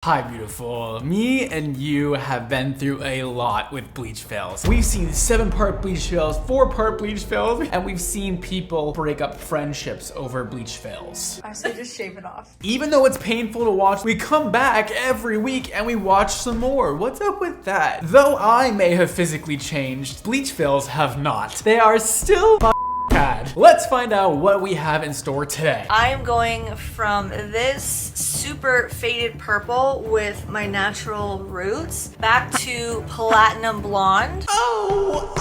Hi beautiful. Me and you have been through a lot with Bleach fails. We've seen 7-part Bleach fails, 4-part Bleach fails, and we've seen people break up friendships over Bleach fails. I say just shave it off. Even though it's painful to watch, we come back every week and we watch some more. What's up with that? Though I may have physically changed, Bleach fails have not. They are still bad. Let's find out what we have in store today. I am going from this super faded purple with my natural roots back to platinum blonde. Oh,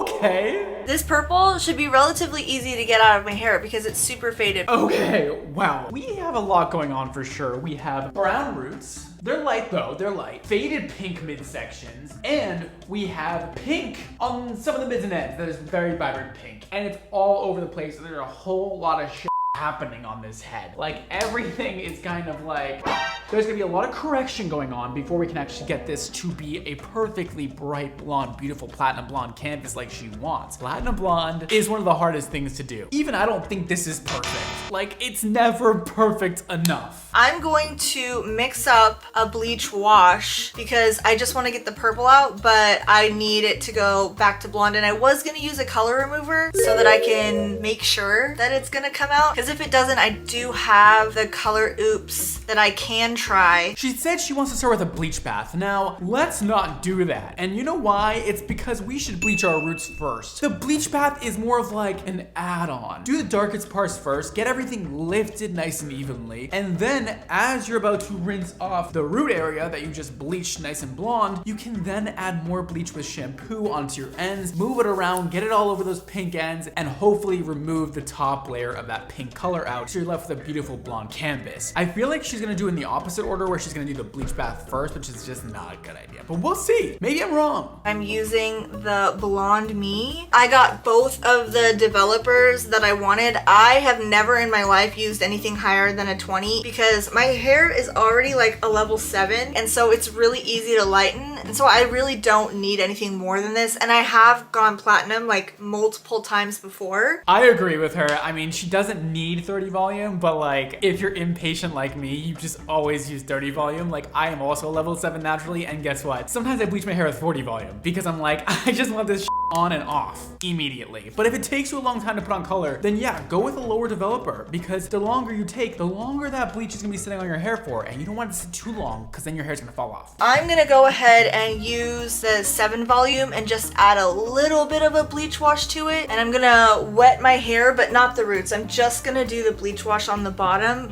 okay. This purple should be relatively easy to get out of my hair because it's super faded. Okay, wow. We have a lot going on for sure. We have brown roots. They're light though, they're light. Faded pink midsections. And we have pink on some of the mids and ends. That is very vibrant pink. And it's all over the place. There's a whole lot of shit happening on this head. Like everything is kind of like, there's gonna be a lot of correction going on before we can actually get this to be a perfectly bright blonde, beautiful platinum blonde canvas like she wants. Platinum blonde is one of the hardest things to do. Even I don't think this is perfect. Like it's never perfect enough. I'm going to mix up a bleach wash because I just want to get the purple out, but I need it to go back to blonde. And I was going to use a color remover so that I can make sure that it's going to come out. Because if it doesn't, I do have the color oops that I can try. She said she wants to start with a bleach bath. Now, let's not do that. And you know why? It's because we should bleach our roots first. The bleach bath is more of like an add-on. Do the darkest parts first, get everything lifted nice and evenly, and then as you're about to rinse off the root area that you just bleached nice and blonde, you can then add more bleach with shampoo onto your ends, move it around, get it all over those pink ends, and hopefully remove the top layer of that pink color out so you're left with a beautiful blonde canvas. I feel like she's gonna do it in the opposite order where she's gonna do the bleach bath first, which is just not a good idea, but we'll see. Maybe I'm wrong. I'm using the Blonde Me. I got both of the developers that I wanted. I have never in my life used anything higher than a 20 because my hair is already like a level 7, and so it's really easy to lighten, and so I really don't need anything more than this. And I have gone platinum like multiple times before. I agree with her. I mean, she doesn't need 30 volume, but like if you're impatient like me, you just always use 30 volume. Like I am also a level 7 naturally, and guess what? Sometimes I bleach my hair with 40 volume because I'm like, I just want this on and off immediately. But if it takes you a long time to put on color, then yeah, go with a lower developer because the longer you take, the longer that bleach is gonna be sitting on your hair for, and you don't want it to sit too long because then your hair's gonna fall off. I'm gonna go ahead and use the 7 volume and just add a little bit of a bleach wash to it. And I'm gonna wet my hair, but not the roots. I'm just gonna do the bleach wash on the bottom.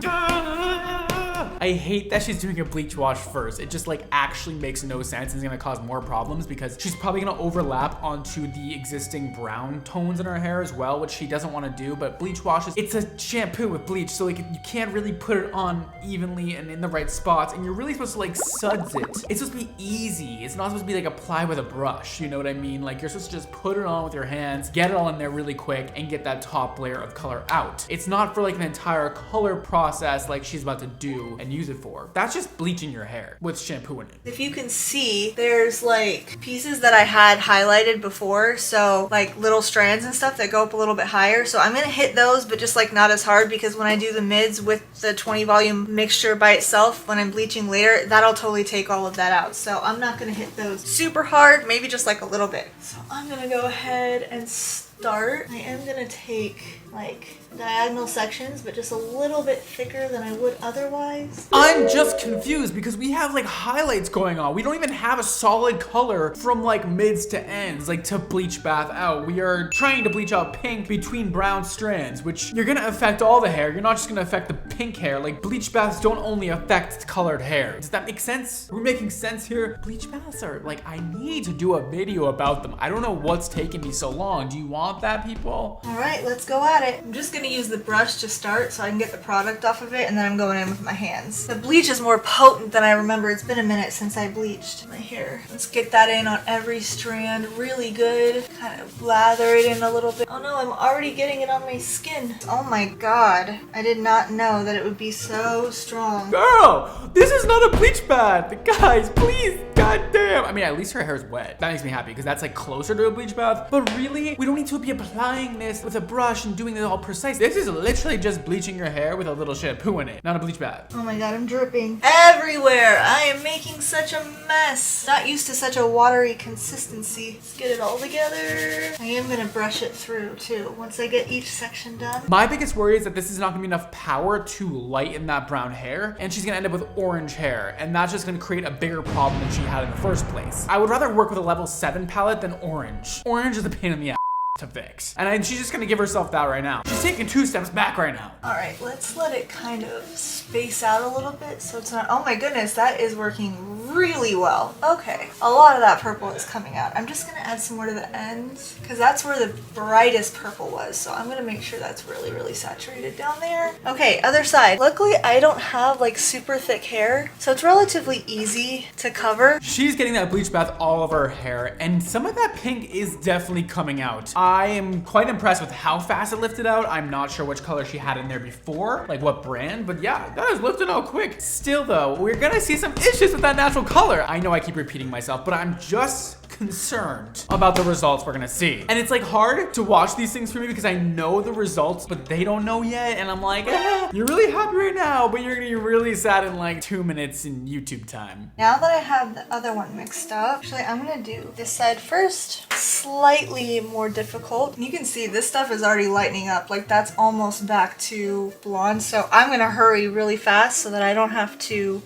I hate that she's doing a bleach wash first. It just like actually makes no sense and is gonna cause more problems because she's probably gonna overlap onto the existing brown tones in her hair as well, which she doesn't want to do. But bleach washes, it's a shampoo with bleach, so like you can't really put it on evenly and in the right spots, and you're really supposed to like suds it. It's supposed to be easy. It's not supposed to be like apply with a brush, you know what I mean? Like you're supposed to just put it on with your hands, get it all in there really quick, and get that top layer of color out. It's not for like an entire color process like she's about to do and use it for. That's just bleaching your hair with shampoo in it. If you can see, there's like pieces that I had highlighted before, so like little strands and stuff that go up a little bit higher. So I'm gonna hit those, but just like not as hard, because when I do the mids with the 20 volume mixture by itself, when I'm bleaching later, that'll totally take all of that out. So I'm not gonna hit those super hard, maybe just like a little bit. So I'm gonna go ahead and start. I am gonna take like diagonal sections, but just a little bit thicker than I would otherwise. I'm just confused because we have like highlights going on. We don't even have a solid color from like mids to ends, like to bleach bath out. We are trying to bleach out pink between brown strands, which you're gonna affect all the hair. You're not just gonna affect the pink hair. Like bleach baths don't only affect colored hair. Does that make sense? Are we making sense here? Bleach baths are like, I need to do a video about them. I don't know what's taking me so long. Do you want that, people? All right, let's go at it. I'm just gonna use the brush to start so I can get the product off of it, and then I'm going in with my hands. The bleach is more potent than I remember. It's been a minute since I bleached my hair. Let's get that in on every strand really good. Kind of lather it in a little bit. Oh no, I'm already getting it on my skin. Oh my god. I did not know that it would be so strong. Girl, this is not a bleach bath. Guys, please, god damn. I mean, at least her hair is wet. That makes me happy because that's like closer to a bleach bath. But really, we don't need to be applying this with a brush and doing doing it all precise. This is literally just bleaching your hair with a little shampoo in it, not a bleach bath. Oh my god, I'm dripping everywhere. I am making such a mess. Not used to such a watery consistency. Let's get it all together. I am gonna brush it through too once I get each section done. My biggest worry is that this is not gonna be enough power to lighten that brown hair, and she's gonna end up with orange hair, and that's just gonna create a bigger problem than she had in the first place. I would rather work with a level 7 palette than orange. Orange is a pain in the ass to fix. And she's just gonna give herself that right now. She's taking 2 steps back right now. All right, let's let it kind of space out a little bit so it's not, oh my goodness, that is working really well. Okay, a lot of that purple is coming out. I'm just gonna add some more to the ends because that's where the brightest purple was. So I'm gonna make sure that's really, really saturated down there. Okay, other side. Luckily, I don't have like super thick hair, so it's relatively easy to cover. She's getting that bleach bath all over her hair, and some of that pink is definitely coming out. I am quite impressed with how fast it lifted out. I'm not sure which color she had in there before, like what brand, but yeah, that is lifted out quick. Still though, we're gonna see some issues with that natural color. I know I keep repeating myself, but I'm just concerned about the results we're gonna see. And it's like hard to watch these things for me because I know the results, but they don't know yet. And I'm like, you're really happy right now, but you're gonna be really sad in like 2 minutes in YouTube time. Now that I have the other one mixed up, actually I'm gonna do this side first. Slightly more difficult. You can see this stuff is already lightening up. Like that's almost back to blonde. So I'm gonna hurry really fast so that I don't have to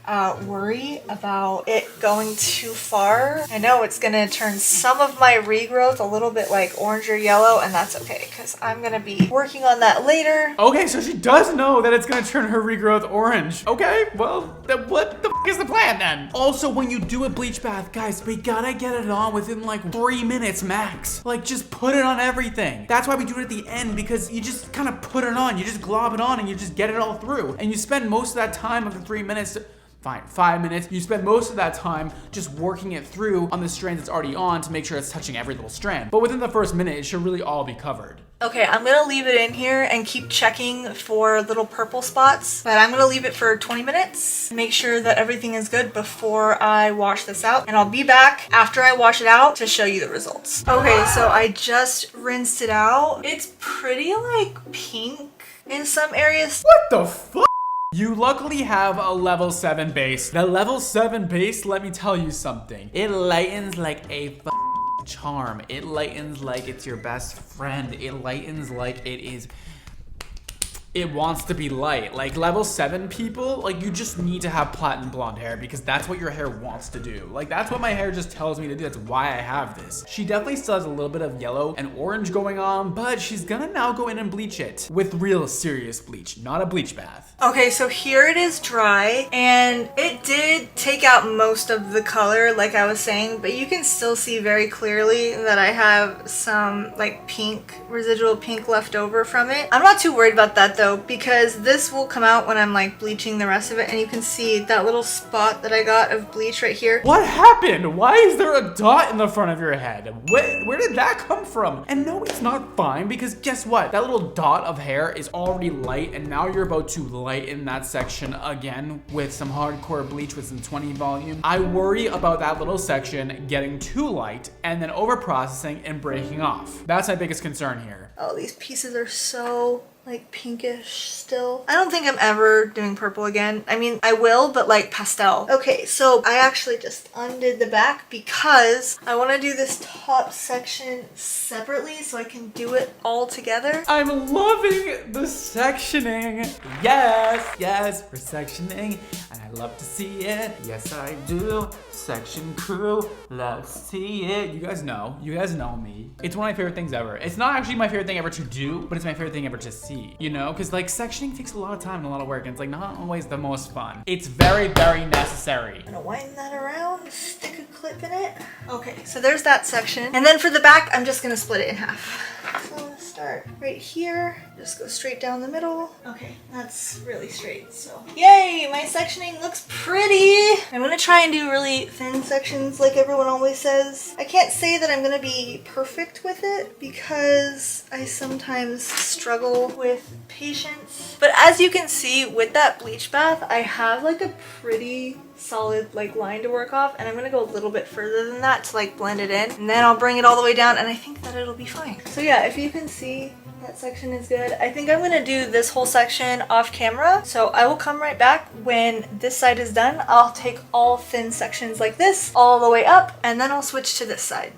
worry about it going too far. I know it's gonna turn some of my regrowth a little bit like orange or yellow, and that's okay because I'm gonna be working on that later. Okay, so she does know that it's gonna turn her regrowth orange. Okay, well, then what the f is the plan then? Also, when you do a bleach bath, guys, we gotta get it on within like 3 minutes max. Like, just put it on everything. That's why we do it at the end, because you just kind of put it on, you just glob it on, and you just get it all through. And you spend most of that time of the 3 minutes fine, 5 minutes. You spend most of that time just working it through on the strands it's already on to make sure it's touching every little strand. But within the first minute, it should really all be covered. Okay, I'm gonna leave it in here and keep checking for little purple spots, but I'm gonna leave it for 20 minutes, make sure that everything is good before I wash this out, and I'll be back after I wash it out to show you the results. Okay, so I just rinsed it out. It's pretty like pink in some areas. What the fuck? You luckily have a level 7 base. The level 7 base, let me tell you something. It lightens like a charm. It lightens like it's your best friend. It lightens like it wants to be light. Like level 7 people, like you just need to have platinum blonde hair because that's what your hair wants to do. Like that's what my hair just tells me to do. That's why I have this. She definitely still has a little bit of yellow and orange going on, but she's gonna now go in and bleach it with real serious bleach, not a bleach bath. Okay, so here it is dry, and it did take out most of the color like I was saying, but you can still see very clearly that I have some like pink, residual pink left over from it. I'm not too worried about that though, because this will come out when I'm like bleaching the rest of it, and you can see that little spot that I got of bleach right here. What happened? Why is there a dot in the front of your head? Where did that come from? And no, it's not fine, because guess what? That little dot of hair is already light, and now you're about to lighten that section again with some hardcore bleach with some 20 volume. I worry about that little section getting too light and then over processing and breaking off. That's my biggest concern here. Oh, these pieces are so like pinkish still. I don't think I'm ever doing purple again. I mean, I will, but like pastel. Okay, so I actually just undid the back because I want to do this top section separately so I can do it all together. I'm loving the sectioning. Yes, we're sectioning, and I love to see it. Yes, I do. Section crew, let's see it. You guys know me. It's one of my favorite things ever. It's not actually my favorite thing ever to do, but it's my favorite thing ever to see, you know? Because like sectioning takes a lot of time and a lot of work, and it's like not always the most fun. It's very, very necessary. I'm gonna wind that around, stick a clip in it. Okay, so there's that section. And then for the back, I'm just gonna split it in half. So I'm gonna start right here, just go straight down the middle. Okay, that's really straight, so. Yay, my sectioning looks pretty. I'm gonna try and do really thin sections like everyone always says. I can't say that I'm gonna be perfect with it because I sometimes struggle with patience. But as you can see with that bleach bath, I have like a pretty solid like line to work off, and I'm gonna go a little bit further than that to like blend it in, and then I'll bring it all the way down, and I think that it'll be fine. So yeah, if you can see, that section is good. I think I'm gonna do this whole section off camera, so I will come right back when this side is done. I'll take all thin sections like this all the way up, and then I'll switch to this side.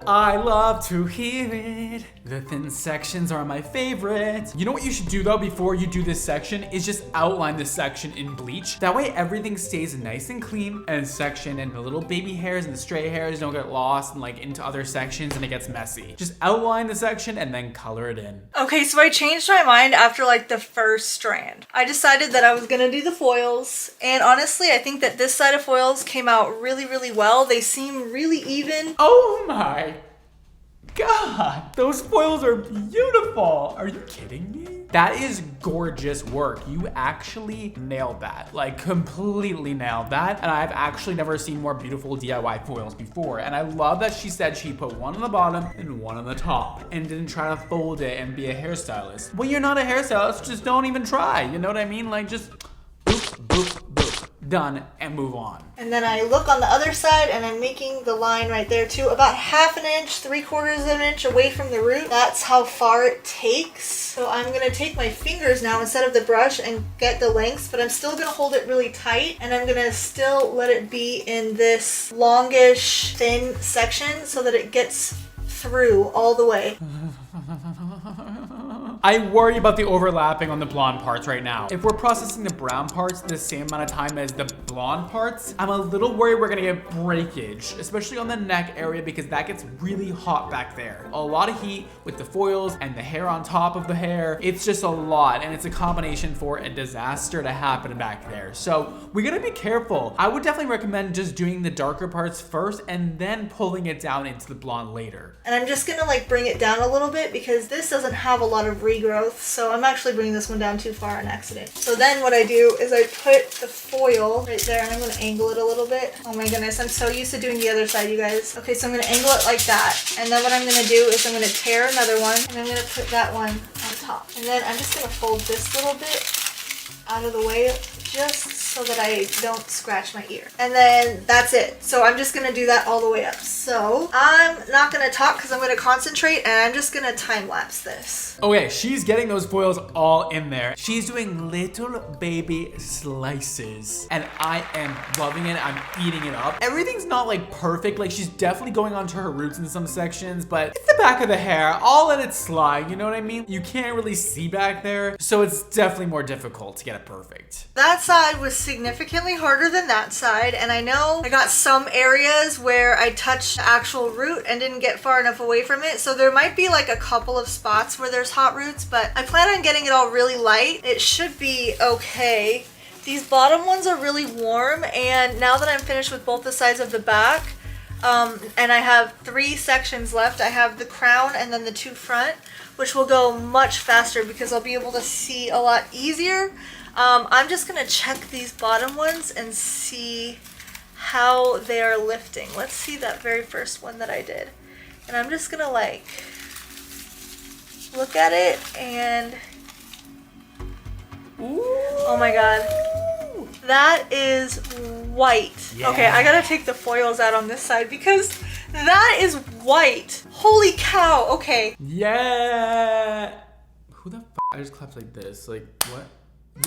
I love to hear it. The thin sections are my favorite. You know what you should do though before you do this section is just outline this section in bleach. That way everything stays nice and clean and section, and the little baby hairs and the stray hairs don't get lost and like into other sections and it gets messy. Just outline the section and then color it in. Okay, so I changed my mind after like the first strand. I decided that I was gonna do the foils, and honestly I think that this side of foils came out really, really well. They seem really even. Oh my God, those foils are beautiful. Are you kidding me? That is gorgeous work. You actually nailed that, like completely nailed that. And I've actually never seen more beautiful DIY foils before. And I love that she said she put one on the bottom and one on the top and didn't try to fold it and be a hairstylist. When you're not a hairstylist, just don't even try. You know what I mean? Like just boop, boop, boop. Done, and move on. And then I look on the other side and I'm making the line right there too, about 1/2 inch, 3/4 inch away from the root. That's how far it takes. So I'm gonna take my fingers now instead of the brush and get the lengths, but I'm still gonna hold it really tight, and I'm gonna still let it be in this longish thin section so that it gets through all the way. I worry about the overlapping on the blonde parts right now. If we're processing the brown parts the same amount of time as the blonde parts, I'm a little worried we're gonna get breakage, especially on the neck area, because that gets really hot back there. A lot of heat with the foils and the hair on top of the hair. It's just a lot, and it's a combination for a disaster to happen back there. So we gotta be careful. I would definitely recommend just doing the darker parts first and then pulling it down into the blonde later. And I'm just gonna like bring it down a little bit because this doesn't have a lot of regrowth, so I'm actually bringing this one down too far on accident. So then what I do is I put the foil right there, and I'm gonna angle it a little bit. Oh my goodness, I'm so used to doing the other side, you guys. Okay, so I'm gonna angle it like that, and then what I'm gonna do is I'm gonna tear another one, and I'm gonna put that one on top. And then I'm just gonna fold this little bit out of the way just so that I don't scratch my ear. And then that's it. So I'm just gonna do that all the way up. So I'm not gonna talk because I'm gonna concentrate, and I'm just gonna time lapse this. Okay, she's getting those foils all in there. She's doing little baby slices, and I am loving it. I'm eating it up. Everything's not like perfect. Like she's definitely going onto her roots in some sections, but it's the back of the hair. I'll let it slide, you know what I mean? You can't really see back there, so it's definitely more difficult to get it perfect. That side was significantly harder than that side, and I know I got some areas where I touched the actual root and didn't get far enough away from it, so there might be like a couple of spots where there's hot roots, but I plan on getting it all really light. It should be okay. These bottom ones are really warm, and now that I'm finished with both the sides of the back, and I have 3 sections left, I have the crown and then the 2 front, which will go much faster because I'll be able to see a lot easier. I'm just gonna check these bottom ones and see how they are lifting. Let's see that very first one that I did. And I'm just gonna like look at it and Ooh. oh my god, that is white. Yeah. Okay, I gotta take the foils out on this side because that is white. Holy cow. Okay. Yeah. Who the f? I just clapped like this. Like what?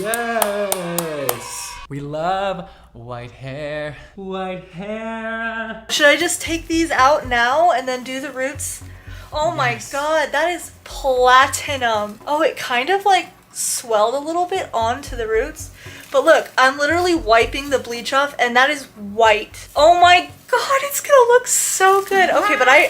Yes. We love white hair. White hair. Should I just take these out now and then do the roots? Oh my god, that is platinum. Oh, it kind of like swelled a little bit onto the roots. But look, I'm literally wiping the bleach off and that is white. Oh my god, it's gonna look so good. Okay, but I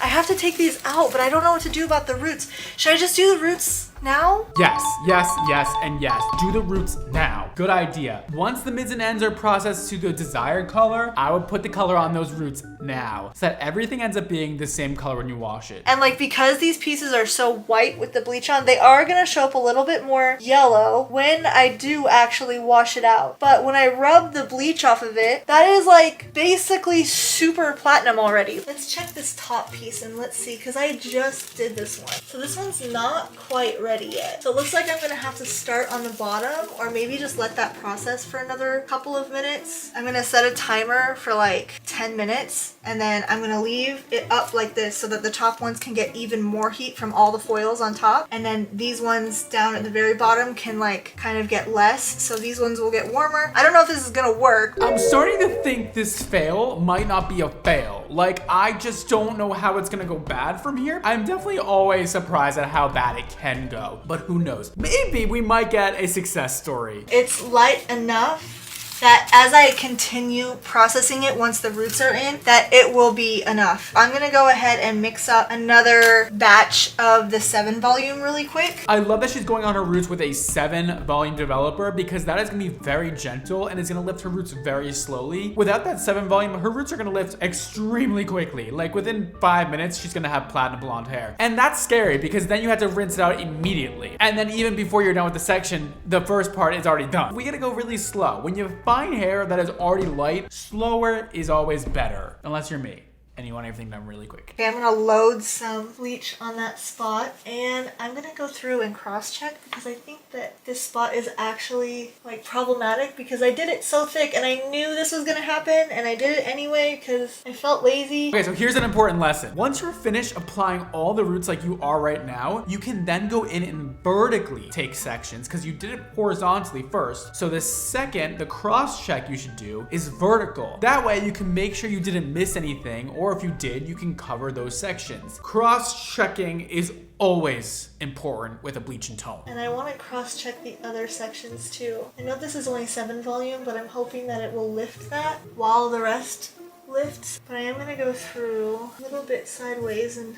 have to take these out, but I don't know what to do about the roots. Should I just do the roots now? Yes, yes, yes, and yes. Do the roots now. Good idea. Once the mids and ends are processed to the desired color, I would put the color on those roots now, so that everything ends up being the same color when you wash it. And like, because these pieces are so white with the bleach on, they are gonna show up a little bit more yellow when I do actually wash it out. But when I rub the bleach off of it, that is like basically super platinum already. Let's check this top piece and let's see, because I just did this one. So this one's not quite ready yet. So it looks like I'm gonna have to start on the bottom or maybe just let that process for another couple of minutes. I'm gonna set a timer for like 10 minutes and then I'm gonna leave it up like this so that the top ones can get even more heat from all the foils on top. And then these ones down at the very bottom can like kind of get less. So these ones will get warmer. I don't know if this is gonna work. I'm starting to think this fail might not be a fail. Like, I just don't know how it's gonna go bad from here. I'm definitely always surprised at how bad it can go, but who knows? Maybe we might get a success story. It's light enough that as I continue processing it once the roots are in, that it will be enough. I'm gonna go ahead and mix up another batch of the 7 volume really quick. I love that she's going on her roots with a 7 volume developer because that is gonna be very gentle and it's gonna lift her roots very slowly. Without that 7 volume, her roots are gonna lift extremely quickly. Like within 5 minutes, she's gonna have platinum blonde hair. And that's scary because then you have to rinse it out immediately. And then even before you're done with the section, the first part is already done. We gotta go really slow. When you fine hair that is already light, slower is always better. Unless you're me and you want everything done really quick. Okay, I'm gonna load some bleach on that spot and I'm gonna go through and cross-check because I think that this spot is actually like problematic because I did it so thick and I knew this was gonna happen and I did it anyway because I felt lazy. Okay, so here's an important lesson. Once you're finished applying all the roots like you are right now, you can then go in and vertically take sections because you did it horizontally first. So the second, the cross-check you should do is vertical. That way you can make sure you didn't miss anything, or if you did, you can cover those sections. Cross-checking is always important with a bleach and tone. And I want to cross-check the other sections too. I know this is only 7 volume, but I'm hoping that it will lift that while the rest lifts. But I am going to go through a little bit sideways and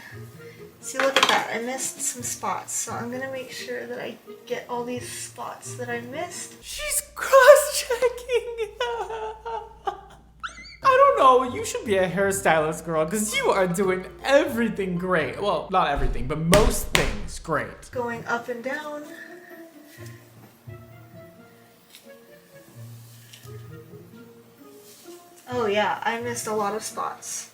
see, look at that. I missed some spots. So I'm going to make sure that I get all these spots that I missed. She's cross-checking. I don't know, you should be a hairstylist, girl, because you are doing everything great. Well, not everything, but most things great. Going up and down. Oh yeah, I missed a lot of spots.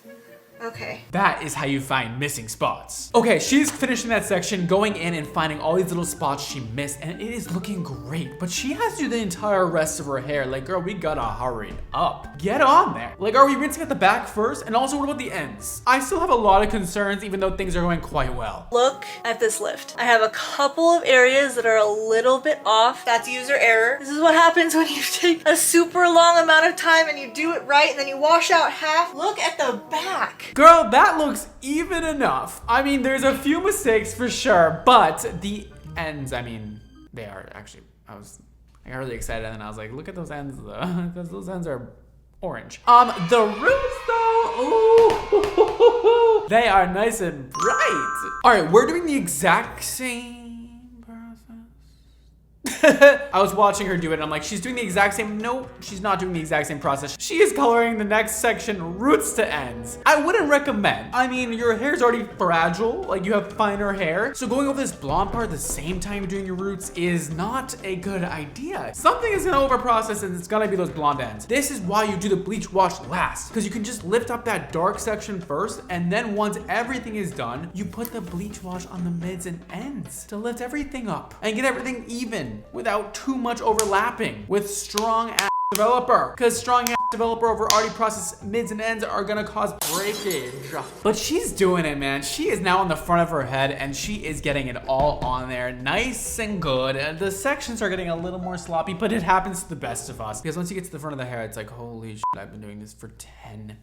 Okay. That is how you find missing spots. Okay, she's finishing that section, going in and finding all these little spots she missed, and it is looking great. But she has to do the entire rest of her hair. Like, girl, we gotta hurry up. Get on there. Like, are we rinsing at the back first? And also, what about the ends? I still have a lot of concerns, even though things are going quite well. Look at this lift. I have a couple of areas that are a little bit off. That's user error. This is what happens when you take a super long amount of time and you do it right and then you wash out half. Look at the back. Girl, that looks even enough. I mean, there's a few mistakes for sure, but the ends, I mean, they are actually, I got really excited and I was like, look at those ends though, because those ends are orange. The roots though, ooh, they are nice and bright. All right, we're doing the exact same process. I was watching her do it and I'm like, she's doing the exact same. No, she's not doing the exact same process. She is coloring the next section roots to ends. I wouldn't recommend. I mean, your hair's already fragile, like you have finer hair. So going over this blonde part at the same time you're doing your roots is not a good idea. Something is gonna over process and it's gonna be those blonde ends. This is why you do the bleach wash last, because you can just lift up that dark section first, and then once everything is done, you put the bleach wash on the mids and ends to lift everything up and get everything even without too much overlapping with strong ass developer, because strong ass developer over already processed mids and ends are gonna cause breakage. But she's doing it, man. She is now on the front of her head and she is getting it all on there nice and good. The sections are getting a little more sloppy, but it happens to the best of us, because once you get to the front of the hair, it's like, holy shit, I've been doing this for 10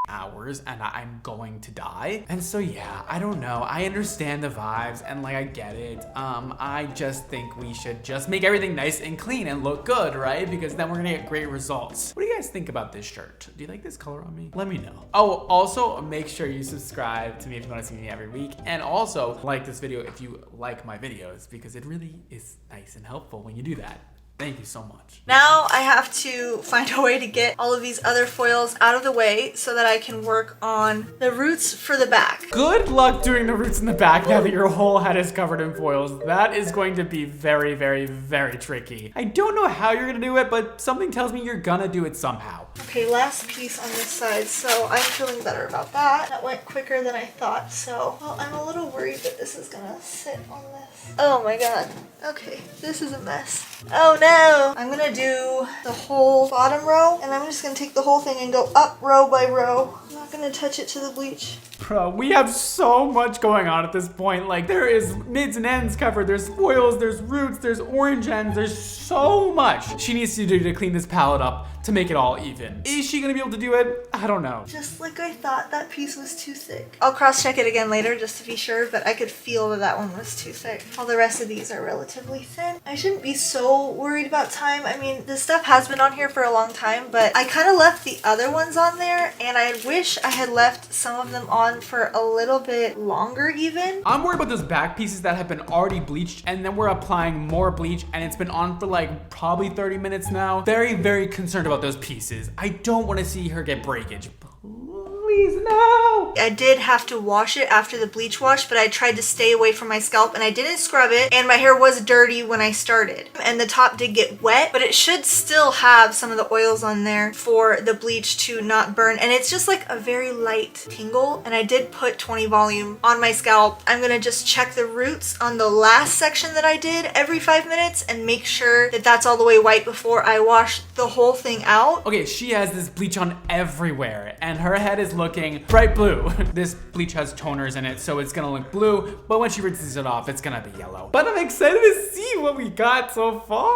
hours and I'm going to die. And so yeah, I don't know, I understand the vibes and like I get it. I just think we should just make everything nice and clean and look good, right? Because then we're gonna get great results. What do you guys think about this shirt? Do you like this color on me? Let me know. Oh, also make sure you subscribe to me if you want to see me every week, and also like this video if you like my videos, because it really is nice and helpful when you do that. Thank you so much. Now I have to find a way to get all of these other foils out of the way so that I can work on the roots for the back. Good luck doing the roots in the back now that your whole head is covered in foils. That is going to be very, very, very tricky. I don't know how you're gonna do it, but something tells me you're gonna do it somehow. Okay, last piece on this side, so I'm feeling better about that. That went quicker than I thought, so well, I'm a little worried that this is gonna sit on this. Oh my god. Okay, this is a mess. Oh no! I'm gonna do the whole bottom row, and I'm just gonna take the whole thing and go up row by row. I'm not gonna touch it to the bleach. Bro, we have so much going on at this point. Like, there is mids and ends covered. There's foils, there's roots, there's orange ends. There's so much she needs to do to clean this palette up to make it all even. Is she gonna be able to do it? I don't know. Just like I thought, that piece was too thick. I'll cross-check it again later just to be sure, but I could feel that that one was too thick. All the rest of these are relatively thin. I shouldn't be so worried about time. I mean, this stuff has been on here for a long time, but I kind of left the other ones on there, and I wish I had left some of them on for a little bit longer even. I'm worried about those back pieces that have been already bleached, and then we're applying more bleach, and it's been on for like probably 30 minutes now. Very, very concerned about those pieces. I don't want to see her get breakage. Please, no! I did have to wash it after the bleach wash, but I tried to stay away from my scalp and I didn't scrub it, and my hair was dirty when I started. And the top did get wet, but it should still have some of the oils on there for the bleach to not burn. And it's just like a very light tingle, and I did put 20 volume on my scalp. I'm gonna just check the roots on the last section that I did every 5 minutes and make sure that that's all the way white before I wash the whole thing out. Okay, she has this bleach on everywhere, and her head is looking bright blue. This bleach has toners in it, so it's gonna look blue, but when she rinses it off, it's gonna be yellow. But I'm excited to see what we got so far.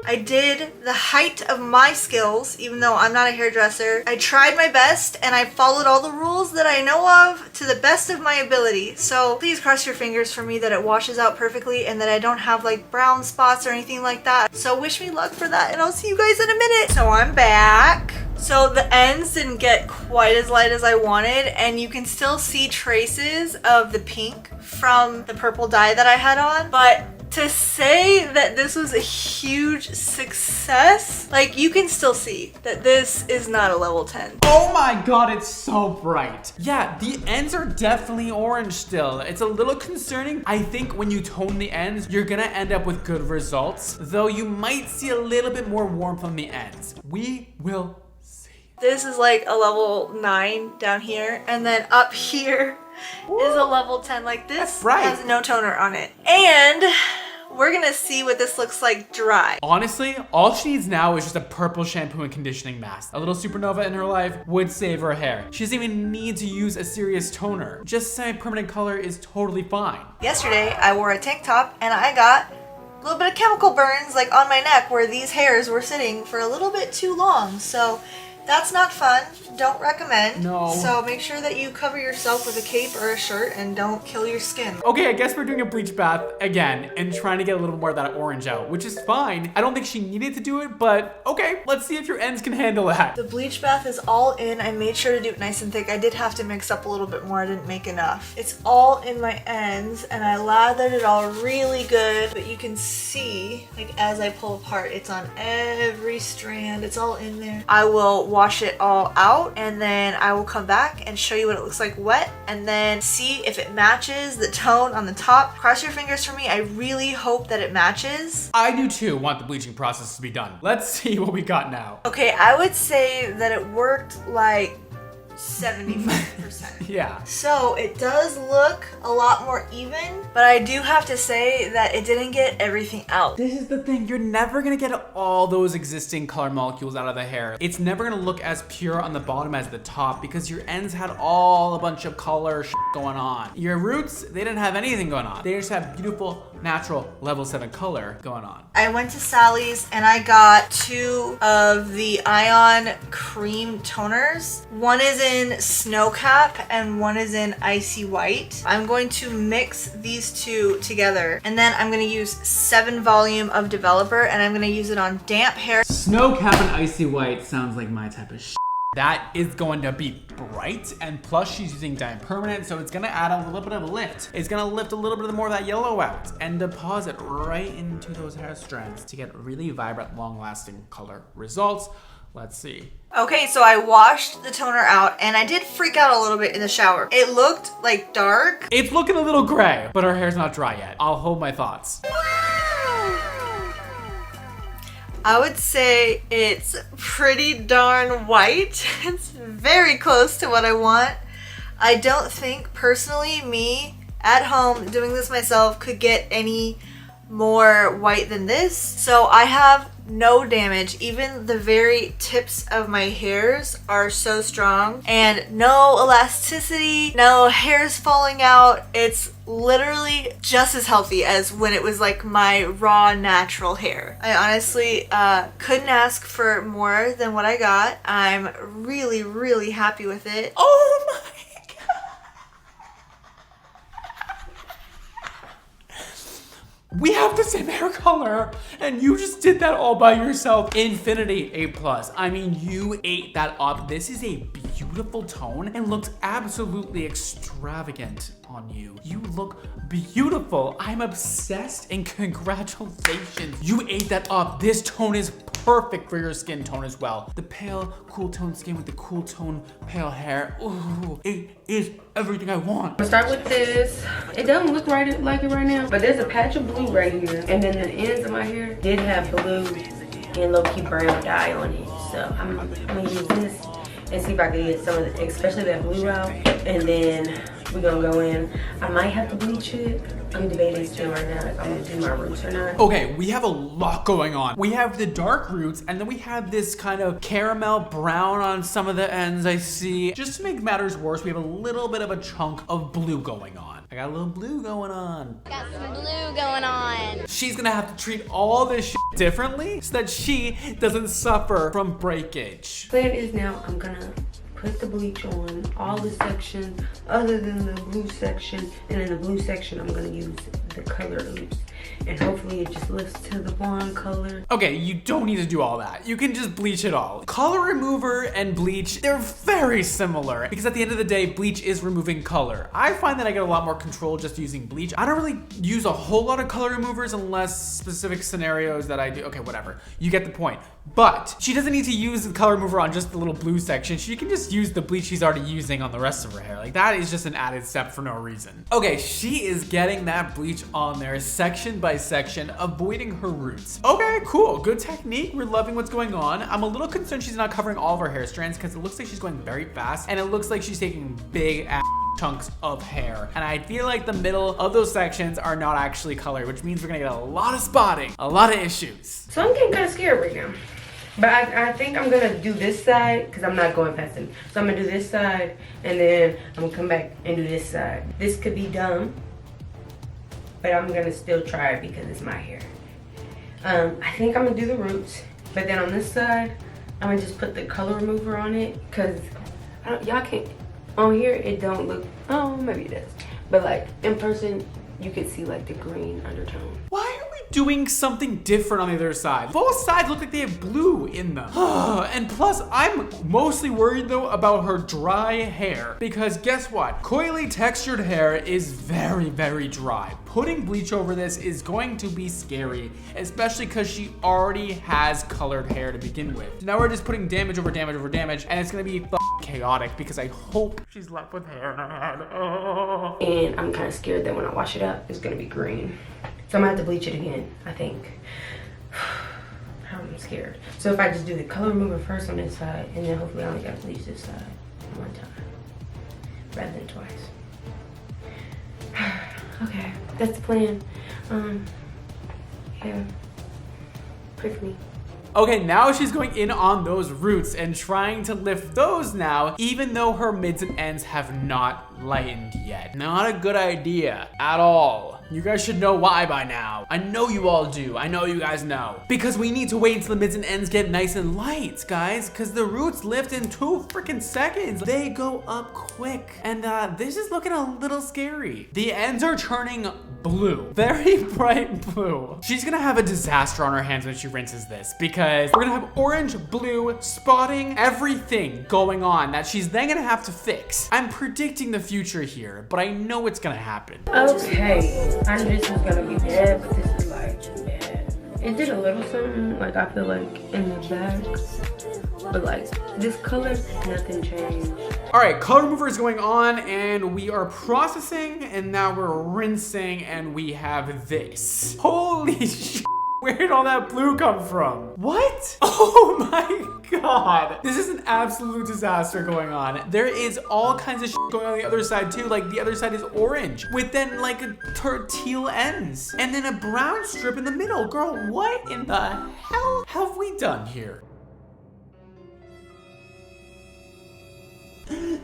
I did the height of my skills, even though I'm not a hairdresser. I tried my best, and I followed all the rules that I know of to the best of my ability. So please cross your fingers for me that it washes out perfectly and that I don't have like brown spots or anything like that. So wish me luck for that, and I'll see you guys in a minute. So I'm back. So the ends didn't get quite as light as I wanted, and you can still see traces of the pink from the purple dye that I had on. But to say that this was a huge success, like, you can still see that this is not a level 10. Oh my god, it's so bright. Yeah, the ends are definitely orange still. It's a little concerning. I think when you tone the ends, you're gonna end up with good results, though you might see a little bit more warmth on the ends. We will see. This is like a level 9 down here, and then up here is a level 10. Like, this has no toner on it. And we're gonna see what this looks like dry. Honestly, all she needs now is just a purple shampoo and conditioning mask. A little supernova in her life would save her hair. She doesn't even need to use a serious toner. Just semi-permanent color is totally fine. Yesterday, I wore a tank top and I got a little bit of chemical burns like on my neck where these hairs were sitting for a little bit too long. So that's not fun. Don't recommend. No. So make sure that you cover yourself with a cape or a shirt and don't kill your skin. Okay, I guess we're doing a bleach bath again and trying to get a little more of that orange out, which is fine. I don't think she needed to do it, but okay, let's see if your ends can handle that. The bleach bath is all in. I made sure to do it nice and thick. I did have to mix up a little bit more. I didn't make enough. It's all in my ends, and I lathered it all really good, but you can see, like, as I pull apart, it's on every strand. It's all in there. I will wash it all out, and then I will come back and show you what it looks like wet, and then see if it matches the tone on the top. Cross your fingers for me. I really hope that it matches. I do too want the bleaching process to be done. Let's see what we got now. Okay, I would say that it worked like 75%. Yeah. So it does look a lot more even, but I do have to say that it didn't get everything out. This is the thing, you're never gonna get all those existing color molecules out of the hair. It's never gonna look as pure on the bottom as the top because your ends had all a bunch of color going on. Your roots, they didn't have anything going on. They just have beautiful, natural level 7 color going on. I went to Sally's and I got 2 of the Ion Cream toners. One is in Snow Cap and one is in Icy White. I'm going to mix these two together, and then I'm going to use 7 volume of Developer, and I'm going to use it on damp hair. Snow Cap and Icy White sounds like my type of That is going to be bright, and plus she's using dye permanent, so it's gonna add a little bit of a lift. It's gonna lift a little bit more of that yellow out and deposit right into those hair strands to get really vibrant, long-lasting color results. Let's see. Okay, so I washed the toner out and I did freak out a little bit in the shower. It looked like dark. It's looking a little gray, but her hair's not dry yet. I'll hold my thoughts. I would say it's pretty darn white. It's very close to what I want. I don't think personally me at home doing this myself could get any more white than this. So I have no damage. Even the very tips of my hairs are so strong and no elasticity, no hairs falling out. It's literally just as healthy as when it was like my raw natural hair. I honestly couldn't ask for more than what I got. I'm really, really happy with it. Oh my We have the same hair color, and you just did that all by yourself. Infinity A+. I mean, you ate that up. This is a beautiful tone and looks absolutely extravagant on you. You look beautiful. I'm obsessed, and congratulations. You ate that up. This tone is perfect for your skin tone as well. The pale, cool tone skin with the cool tone, pale hair. Ooh, it is everything I want. I'll start with this. It doesn't look like it right now, but there's a patch of blue right here. And then the ends of my hair did have blue and low-key brown dye on it. So I'm gonna use this and see if I can get some of the, especially that blue out. And then we're gonna go in. I might have to bleach it. I'm debating still right now if I'm gonna do my roots or not. Okay, we have a lot going on. We have the dark roots, and then we have this kind of caramel brown on some of the ends I see. Just to make matters worse, we have a little bit of a chunk of blue going on. I got a little blue going on. Got some blue going on. She's gonna have to treat all this shit differently so that she doesn't suffer from breakage. Plan is now I'm gonna put the bleach on all the sections other than the blue section, and in the blue section I'm gonna use the color oops, and hopefully it just lifts to the blonde color. Okay, you don't need to do all that. You can just bleach it all. Color remover and bleach, they're very similar because at the end of the day, bleach is removing color. I find that I get a lot more control just using bleach. I don't really use a whole lot of color removers unless specific scenarios that I do. Okay, whatever. You get the point. But she doesn't need to use the color remover on just the little blue section. She can just use the bleach she's already using on the rest of her hair. Like, that is just an added step for no reason. Okay, she is getting that bleach on there section by section, avoiding her roots. Okay, cool. Good technique. We're loving what's going on. I'm a little concerned she's not covering all of her hair strands because it looks like she's going very fast and it looks like she's taking big ass chunks of hair. And I feel like the middle of those sections are not actually colored, which means we're gonna get a lot of spotting, a lot of issues. So I'm getting kind of scared right now. But I think I'm gonna do this side because I'm not going past it. So I'm gonna do this side and then I'm gonna come back and do this side. This could be dumb, but I'm gonna still try it because it's my hair. I think I'm gonna do the roots, but then on this side, I'm gonna just put the color remover on it because y'all can't, on here it don't look, oh maybe it does. But like in person, you could see like the green undertone. Why are we doing something different on the other side? Both sides look like they have blue in them. And plus, I'm mostly worried though about her dry hair because guess what? Coily textured hair is very, very dry. Putting bleach over this is going to be scary, especially because she already has colored hair to begin with. Now we're just putting damage over damage over damage, and it's gonna be chaotic because I hope she's left with hair in her head. Oh. And I'm kind of scared that when I wash it up, it's gonna be green. So I'm gonna have to bleach it again, I think. I'm scared. So if I just do the color remover first on this side, and then hopefully I only gotta bleach this side one time, rather than twice. Okay, that's the plan. Yeah, pray for me. Okay, now she's going in on those roots and trying to lift those now, even though her mids and ends have not lightened yet. Not a good idea at all. You guys should know why by now. I know you all do. I know you guys know. Because we need to wait until the mids and ends get nice and light, guys, because the roots lift in 2 freaking seconds. They go up quick. And this is looking a little scary. The ends are turning blue. Very bright blue. She's gonna have a disaster on her hands when she rinses this, because we're gonna have orange, blue, spotting, everything going on that she's then gonna have to fix. I'm predicting the future here, but I know it's gonna happen. Okay, I knew this was gonna be bad, but this is like bad. It did a little something, like I feel like in the back, but like this color, nothing changed. All right, color remover is going on and we are processing and now we're rinsing and we have this. Holy shit. Where did all that blue come from? What? Oh my God. This is an absolute disaster going on. There is all kinds of shit going on the other side too. Like the other side is orange with then like a teal ends and then a brown strip in the middle. Girl, what in the hell have we done here? Did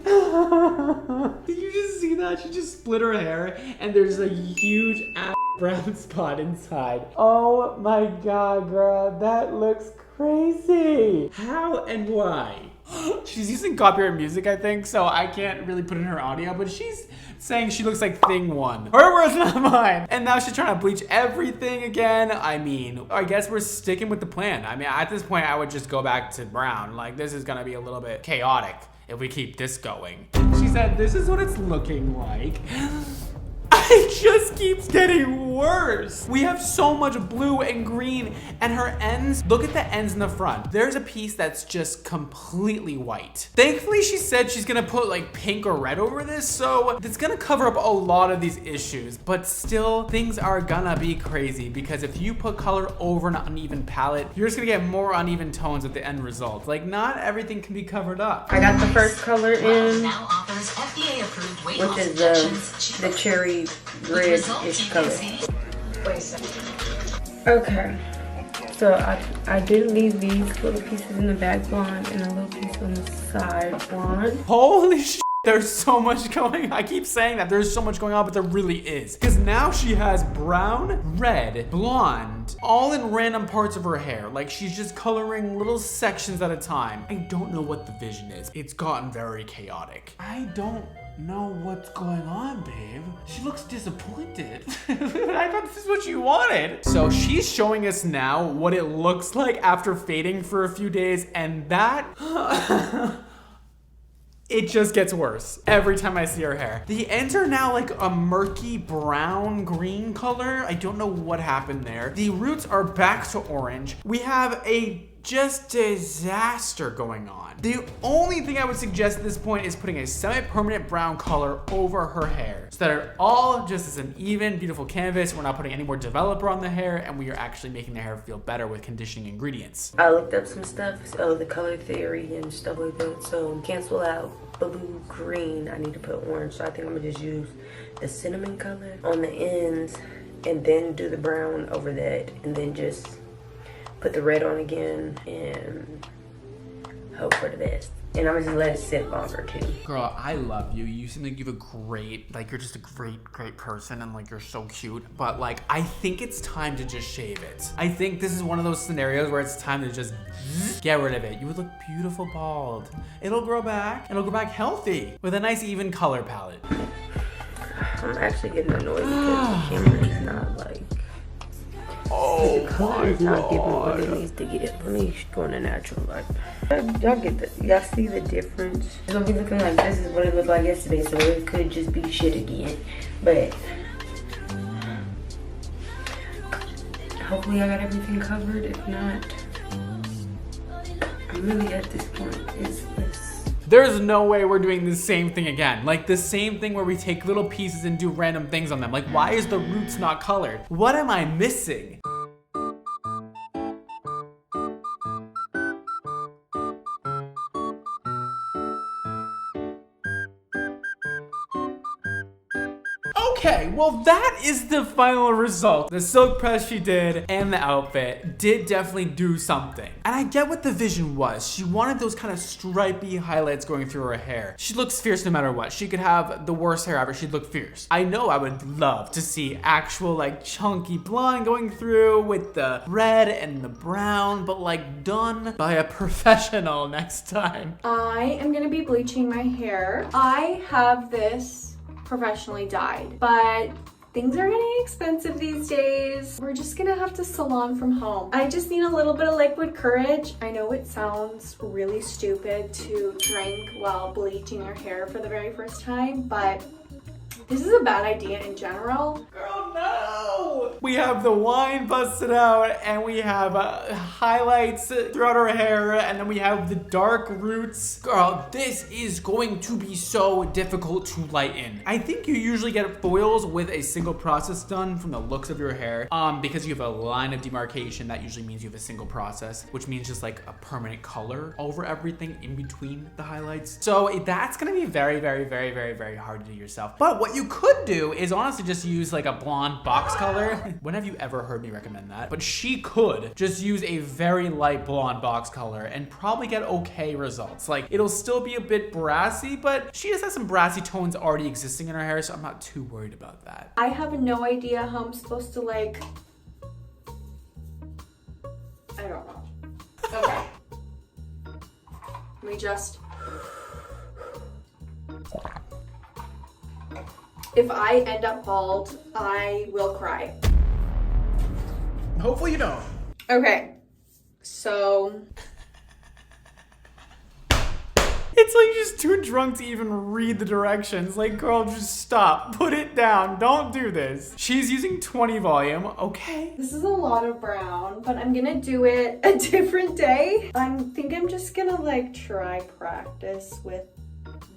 you just see that? She just split her hair and there's a huge ass brown spot inside. Oh my God, girl, that looks crazy. How and why? She's using copyright music, I think, so I can't really put in her audio, but she's saying she looks like Thing 1. Her words, not mine. And now she's trying to bleach everything again. I mean, I guess we're sticking with the plan. I mean, at this point, I would just go back to brown. Like, this is gonna be a little bit chaotic if we keep this going. She said, this is what it's looking like. It just keeps getting worse. We have so much blue and green and her ends, look at the ends in the front. There's a piece that's just completely white. Thankfully, she said she's gonna put like pink or red over this, so it's gonna cover up a lot of these issues, but still things are gonna be crazy because if you put color over an uneven palette, you're just gonna get more uneven tones at the end result. Like not everything can be covered up. I got the first color in, now offers FDA-approved weight which loss is injections. the cherry red-ish color. Wait a second. Okay, so I did leave these little pieces in the back blonde and a little piece on the side blonde. Holy shit. There's so much going on. I keep saying that there's so much going on, but there really is. Because now she has brown, red, blonde, all in random parts of her hair. Like she's just coloring little sections at a time. I don't know what the vision is. It's gotten very chaotic. I don't know what's going on, babe. She looks disappointed. I thought this is what you wanted. So she's showing us now what it looks like after fading for a few days, and that it just gets worse every time I see her hair. The ends are now like a murky brown green color. I don't know what happened there. The roots are back to orange. We have a just disaster going on. The only thing I would suggest at this point is putting a semi-permanent brown color over her hair so that it all just is an even, beautiful canvas. We're not putting any more developer on the hair and we are actually making the hair feel better with conditioning ingredients. I looked up some stuff, so the color theory and stuff like that. So cancel out blue, green. I need to put orange. So I think I'm gonna just use the cinnamon color on the ends and then do the brown over that and then just put the red on again and hope for the best. And I'm gonna just let it sit longer too. Girl, I love you. You seem like you have a great, like you're just a great person and like you're so cute. But like, I think it's time to just shave it. I think this is one of those scenarios where it's time to just get rid of it. You would look beautiful bald. It'll grow back. It'll grow back healthy with a nice even color palette. I'm actually getting annoyed because the camera is not like, Oh the color is not giving what it needs to get. Let me go in the natural light. Y'all get the, y'all see the difference? It's gonna be looking like this is what it looked like yesterday, so it could just be shit again. But hopefully I got everything covered. If not, I'm really at this point. It's this. There's no way we're doing the same thing again. Like the same thing where we take little pieces and do random things on them. Like why is the roots not colored? What am I missing? Okay, well that is the final result. The silk press she did and the outfit did definitely do something. And I get what the vision was. She wanted those kind of stripy highlights going through her hair. She looks fierce no matter what. She could have the worst hair ever, she'd look fierce. I know I would love to see actual like chunky blonde going through with the red and the brown, but like done by a professional next time. I am gonna be bleaching my hair. I have this professionally dyed, but things are getting expensive these days. We're just gonna have to salon from home. I just need a little bit of liquid courage. I know it sounds really stupid to drink while bleaching your hair for the very first time, but this is a bad idea in general. Girl, no! We have the wine busted out, and we have highlights throughout her hair, and then we have the dark roots. Girl, this is going to be so difficult to lighten. I think you usually get foils with a single process done from the looks of your hair, because you have a line of demarcation. That usually means you have a single process, which means just like a permanent color over everything in between the highlights. So that's gonna be very, very, very, very, very hard to do yourself. But what you could do is honestly just use like a blonde box color. When have you ever heard me recommend that? But she could just use a very light blonde box color and probably get okay results. Like it'll still be a bit brassy, but she just has some brassy tones already existing in her hair, so I'm not too worried about that. I have no idea how I'm supposed to like, I don't know. Okay. Let me just, if I end up bald, I will cry. Hopefully you don't. Okay, so It's like just too drunk to even read the directions. Like, girl, just stop. Put it down. Don't do this. She's using 20 volume. Okay. this is a lot of brown, but I'm gonna do it a different day. I think I'm just gonna like try practice with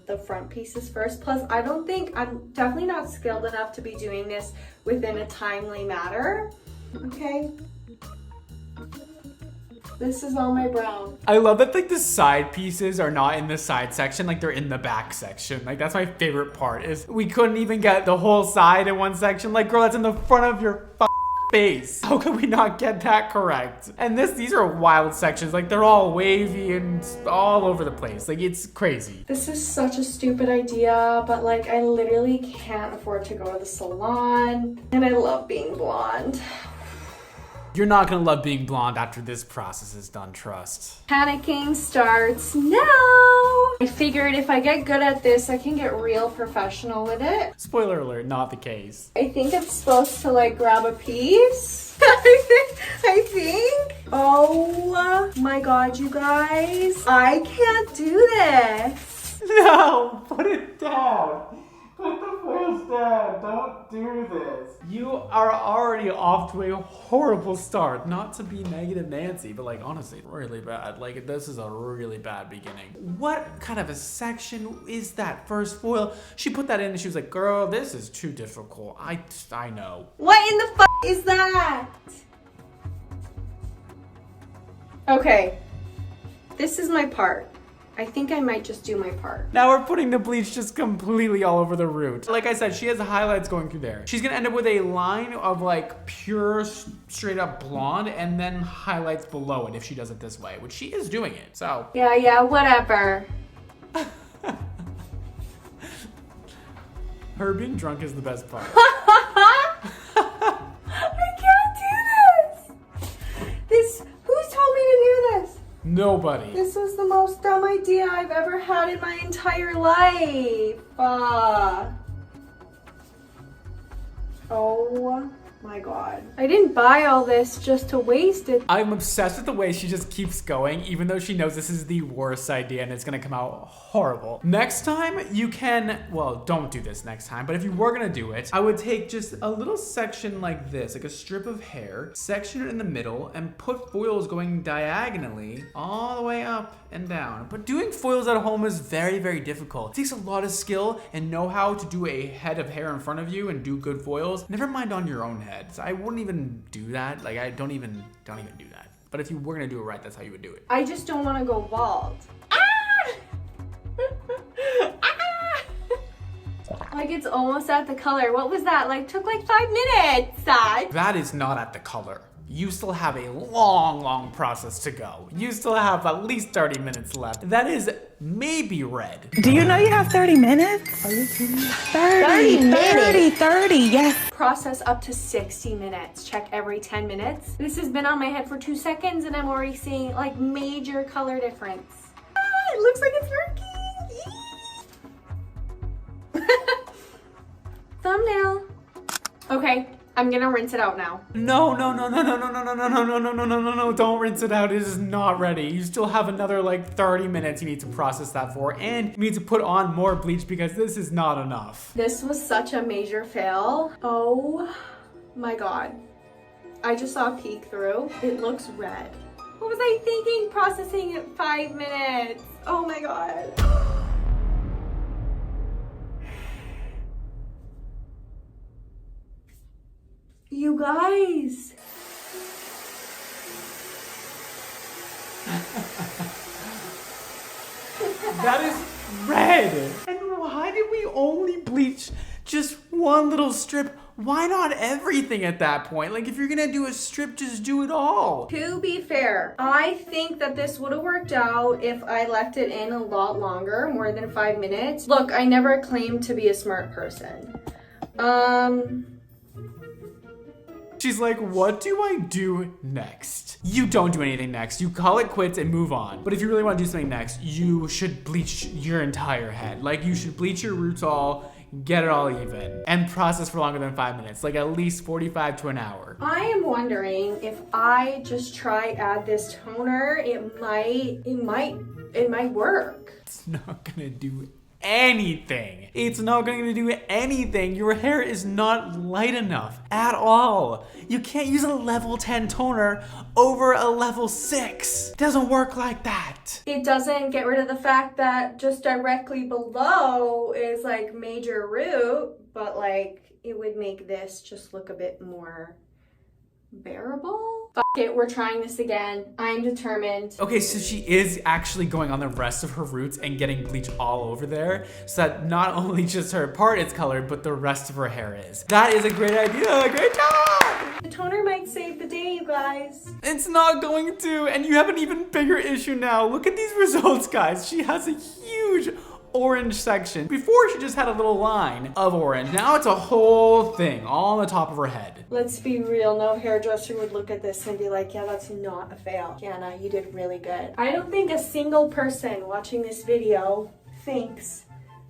the front pieces first. Plus, I'm definitely not skilled enough to be doing this within a timely manner. Okay. This is all my brown. I love that like the side pieces are not in the side section, like they're in the back section. Like that's my favorite part is we couldn't even get the whole side in one section. Like girl, that's in the front of your face. How could we not get that correct? And these are wild sections. Like they're all wavy and all over the place. Like it's crazy. This is such a stupid idea, but like I literally can't afford to go to the salon and I love being blonde. You're not gonna love being blonde after this process is done, trust. Panicking starts now. I figured if I get good at this, I can get real professional with it. Spoiler alert, not the case. I think I'm supposed to like grab a piece. I think. Oh my god, you guys. I can't do this. No, put it down. Put the foils down. Don't do this. You are already off to a horrible start. Not to be negative Nancy, but like honestly, really bad. Like this is a really bad beginning. What kind of a section is that first foil? She put that in and she was like, girl, this is too difficult. I know. What in the fuck is that? Okay, this is my part. I think I might just do my part. Now we're putting the bleach just completely all over the root. Like I said, she has highlights going through there. She's gonna end up with a line of like pure straight up blonde and then highlights below it if she does it this way, which she is doing it, so. Yeah, whatever. Her being drunk is the best part. I can't do this. Who's told me to do this? Nobody. This was the most dumb idea I've ever had in my entire life. Oh my god. I didn't buy all this just to waste it. I'm obsessed with the way she just keeps going, even though she knows this is the worst idea and it's gonna come out horrible. Next time you can, well, don't do this next time, but if you were gonna do it, I would take just a little section like this, like a strip of hair, section it in the middle, and put foils going diagonally all the way up and down. But doing foils at home is very, very difficult. It takes a lot of skill and know-how to do a head of hair in front of you and do good foils. Never mind on your own head. So I wouldn't even do that. Like I don't even do that. But if you were gonna do it right, that's how you would do it. I just don't want to go bald. Ah! Ah! Like it's almost at the color. What was that? Like took like 5 minutes, Dad. That is not at the color. You still have a long process to go. You still have at least 30 minutes left. That is maybe red. Do you know you have 30 minutes? Are you kidding me? 30, yes. Process up to 60 minutes. Check every 10 minutes. This has been on my head for 2 seconds and I'm already seeing like major color difference. Ah, it looks like it's working. Thumbnail. Okay, I'm gonna rinse it out now. No, don't rinse it out. It is not ready. You still have another like 30 minutes you need to process that for, and you need to put on more bleach because this is not enough. This was such a major fail. Oh my God. I just saw a peek through. It looks red. What was I thinking processing at 5 minutes? Oh my God. You guys. That is red. And why did we only bleach just one little strip? Why not everything at that point? Like if you're gonna do a strip, just do it all. To be fair, I think that this would have worked out if I left it in a lot longer, more than 5 minutes. Look, I never claimed to be a smart person. She's like, what do I do next? You don't do anything next. You call it quits and move on. But if you really want to do something next, you should bleach your entire head. Like you should bleach your roots all, get it all even, and process for longer than 5 minutes, like at least 45 to an hour. I am wondering if I just try add this toner, it might work. It's not gonna do anything. It's not going to do anything. Your hair is not light enough at all. You can't use a level 10 toner over a level 6. It doesn't work like that. It doesn't get rid of the fact that just directly below is like major root, but like it would make this just look a bit more bearable. Fuck it, we're trying this again. I'm determined. Okay, so she is actually going on the rest of her roots and getting bleach all over there so that not only just her part is colored, but the rest of her hair is. That is a great idea. Great job! The toner might save the day, you guys. It's not going to, and you have an even bigger issue now. Look at these results, guys. She has a huge orange section. Before she just had a little line of orange. Now it's a whole thing all on the top of her head. Let's be real, no hairdresser would look at this and be like, yeah, that's not a fail. Kiana, you did really good. I don't think a single person watching this video thinks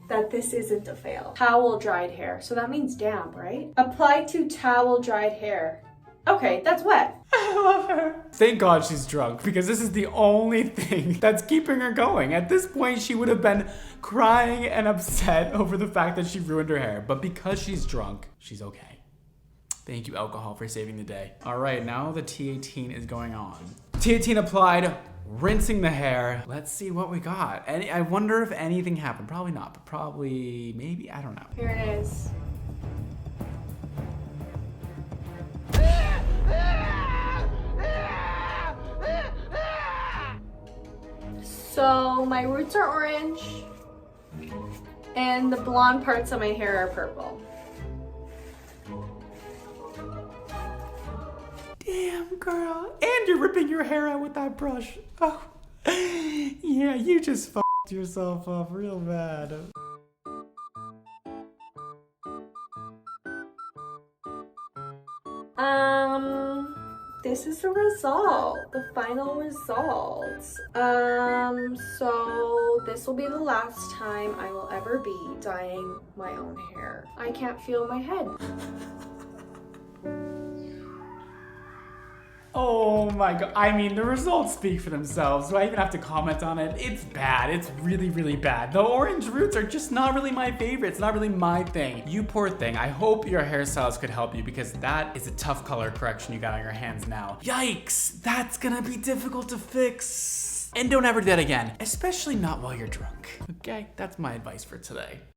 that this isn't a fail. Towel dried hair, so that means damp, right? Apply to towel dried hair. Okay, that's wet. I love her. Thank God she's drunk because this is the only thing that's keeping her going. At this point, she would have been crying and upset over the fact that she ruined her hair. But because she's drunk, she's okay. Thank you, alcohol, for saving the day. All right, now the T18 is going on. T18 applied, rinsing the hair. Let's see what we got. I wonder if anything happened. Probably not, but probably, maybe, I don't know. Here it is. So my roots are orange and the blonde parts of my hair are purple. Damn, girl. And you're ripping your hair out with that brush. Oh, yeah, you just f***ed yourself up real bad. This is the result, the final results. So this will be the last time I will ever be dyeing my own hair. I can't feel my head. Oh my God. I mean, the results speak for themselves. Do I even have to comment on it? It's bad. It's really, really bad. The orange roots are just not really my favorite. It's not really my thing. You poor thing. I hope your hairstylist could help you because that is a tough color correction you got on your hands now. Yikes. That's gonna be difficult to fix. And don't ever do that again, especially not while you're drunk. Okay, that's my advice for today.